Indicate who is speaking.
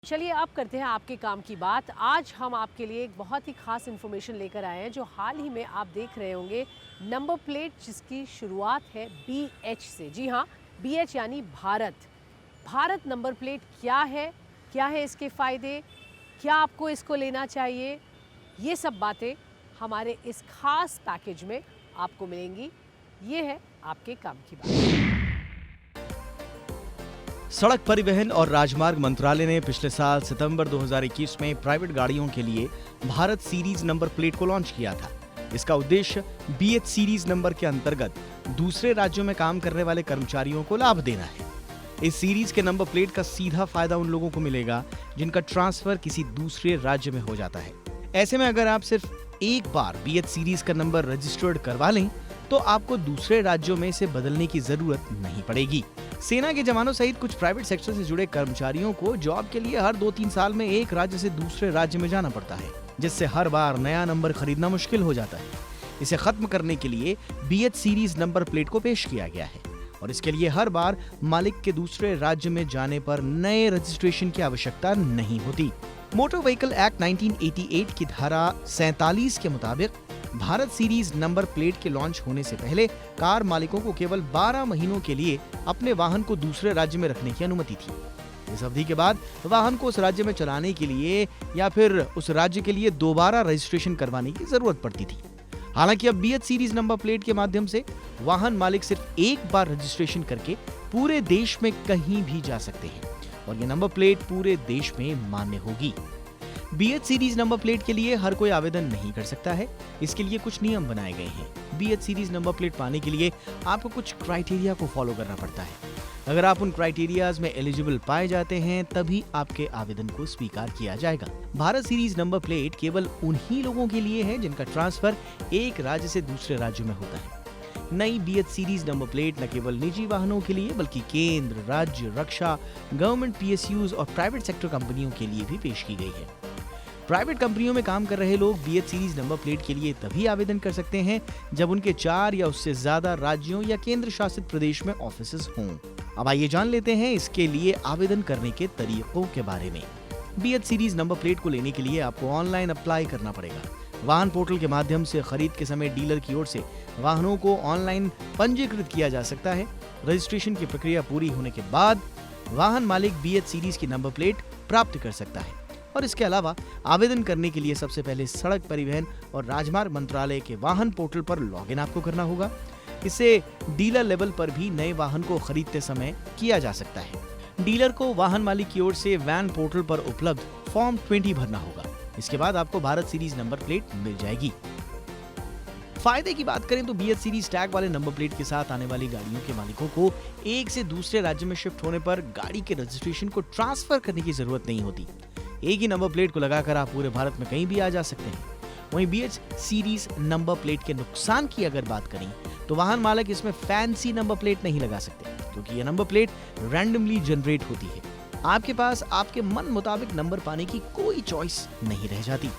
Speaker 1: चलिए अब करते हैं आपके काम की बात। आज हम आपके लिए एक बहुत ही खास इन्फॉर्मेशन लेकर आए हैं जो हाल ही में आप देख रहे होंगे। नंबर प्लेट जिसकी शुरुआत है BH से। जी हाँ, BH यानी भारत। भारत नंबर प्लेट क्या है इसके फ़ायदे, क्या आपको इसको लेना चाहिए, ये सब बातें हमारे इस खास पैकेज में आपको मिलेंगी। ये है आपके काम की बात।
Speaker 2: सड़क परिवहन और राजमार्ग मंत्रालय ने पिछले साल सितंबर 2021 में प्राइवेट गाड़ियों के लिए भारत सीरीज नंबर प्लेट को लॉन्च किया था। इसका उद्देश्य BH सीरीज नंबर के अंतर्गत दूसरे राज्यों में काम करने वाले कर्मचारियों को लाभ देना है। इस सीरीज के नंबर प्लेट का सीधा फायदा उन लोगों को मिलेगा जिनका ट्रांसफर किसी दूसरे राज्य में हो जाता है। ऐसे में अगर आप सिर्फ एक बार BH सीरीज का नंबर रजिस्टर्ड करवा लें तो आपको दूसरे राज्यों में इसे बदलने की जरूरत नहीं पड़ेगी। सेना के जवानों सहित कुछ प्राइवेट सेक्टर से जुड़े कर्मचारियों को जॉब के लिए हर 2-3 साल में एक राज्य से दूसरे राज्य में जाना पड़ता है, जिससे हर बार नया नंबर खरीदना मुश्किल हो जाता है। इसे खत्म करने के लिए BH सीरीज नंबर प्लेट को पेश किया गया है और इसके लिए हर बार मालिक के दूसरे राज्य में जाने पर नए रजिस्ट्रेशन की आवश्यकता नहीं होती। मोटर व्हीकल एक्ट 1988 की धारा 47 के मुताबिक भारत सीरीज नंबर प्लेट के लॉन्च होने से पहले कार मालिकों को केवल 12 महीनों के लिए अपने वाहन को दूसरे राज्य में रखने की अनुमति थी। इस अवधि के बाद वाहन को उस राज्य में चलाने के लिए या फिर उस राज्य के लिए दोबारा रजिस्ट्रेशन करवाने की जरूरत पड़ती थी। हालांकि अब BH सीरीज नंबर प्लेट के माध्यम से वाहन मालिक सिर्फ एक बार रजिस्ट्रेशन करके पूरे देश में कहीं भी जा सकते हैं और ये नंबर प्लेट पूरे देश में मान्य होगी। BH सीरीज नंबर प्लेट के लिए हर कोई आवेदन नहीं कर सकता है। इसके लिए कुछ नियम बनाए गए हैं। BH सीरीज नंबर प्लेट पाने के लिए आपको कुछ क्राइटेरिया को फॉलो करना पड़ता है। अगर आप उन क्राइटेरियाज में एलिजिबल पाए जाते हैं तभी आपके आवेदन को स्वीकार किया जाएगा। भारत सीरीज नंबर प्लेट केवल उन्हीं लोगों के लिए है जिनका ट्रांसफर एक राज्य से दूसरे राज्य में होता है। नई BH सीरीज नंबर प्लेट न केवल निजी वाहनों के लिए बल्कि केंद्र, राज्य, रक्षा, गवर्नमेंट PSUs और प्राइवेट सेक्टर कंपनियों के लिए भी पेश की गई है। प्राइवेट कंपनियों में काम कर रहे लोग BH सीरीज नंबर प्लेट के लिए तभी आवेदन कर सकते हैं जब उनके 4 या उससे ज्यादा राज्यों या केंद्र शासित प्रदेश में ऑफिसेज हों। अब आइए जान लेते हैं इसके लिए आवेदन करने के तरीकों के बारे में। BH सीरीज नंबर प्लेट को लेने के लिए आपको ऑनलाइन अप्लाई करना पड़ेगा। वाहन पोर्टल के माध्यम से खरीद के समय डीलर की ओर से वाहनों को ऑनलाइन पंजीकृत किया जा सकता है। रजिस्ट्रेशन की प्रक्रिया पूरी होने के बाद वाहन मालिक BH सीरीज की नंबर प्लेट प्राप्त कर सकता है और इसके अलावा आवेदन करने के लिए सबसे पहले सड़क परिवहन और राजमार्ग मंत्रालय के वाहन पोर्टल पर लॉगिन आपको करना होगा। इसे डीलर लेवल पर भी नए वाहन को खरीदते समय किया जा सकता है। डीलर को वाहन मालिक की ओर से वैन पोर्टल पर उपलब्ध फॉर्म 20 भरना होगा। इसके बाद आपको भारत सीरीज नंबर प्लेट मिल जाएगी। फायदे की बात करें तो BH सीरीज टैग वाले नंबर प्लेट के साथ आने वाली गाड़ियों के मालिकों को एक से दूसरे राज्य में शिफ्ट होने पर गाड़ी के रजिस्ट्रेशन को ट्रांसफर करने की जरूरत नहीं होती। एक ही नंबर प्लेट को लगाकर आप पूरे भारत में कहीं भी आ जा सकते हैं। वहीं BH सीरीज नंबर प्लेट के नुकसान की अगर बात करें तो वाहन मालिक इसमें फैंसी नंबर प्लेट नहीं लगा सकते क्योंकि यह नंबर प्लेट रैंडमली जनरेट होती है। आपके पास आपके मन मुताबिक नंबर पाने की कोई चॉइस नहीं रह जाती।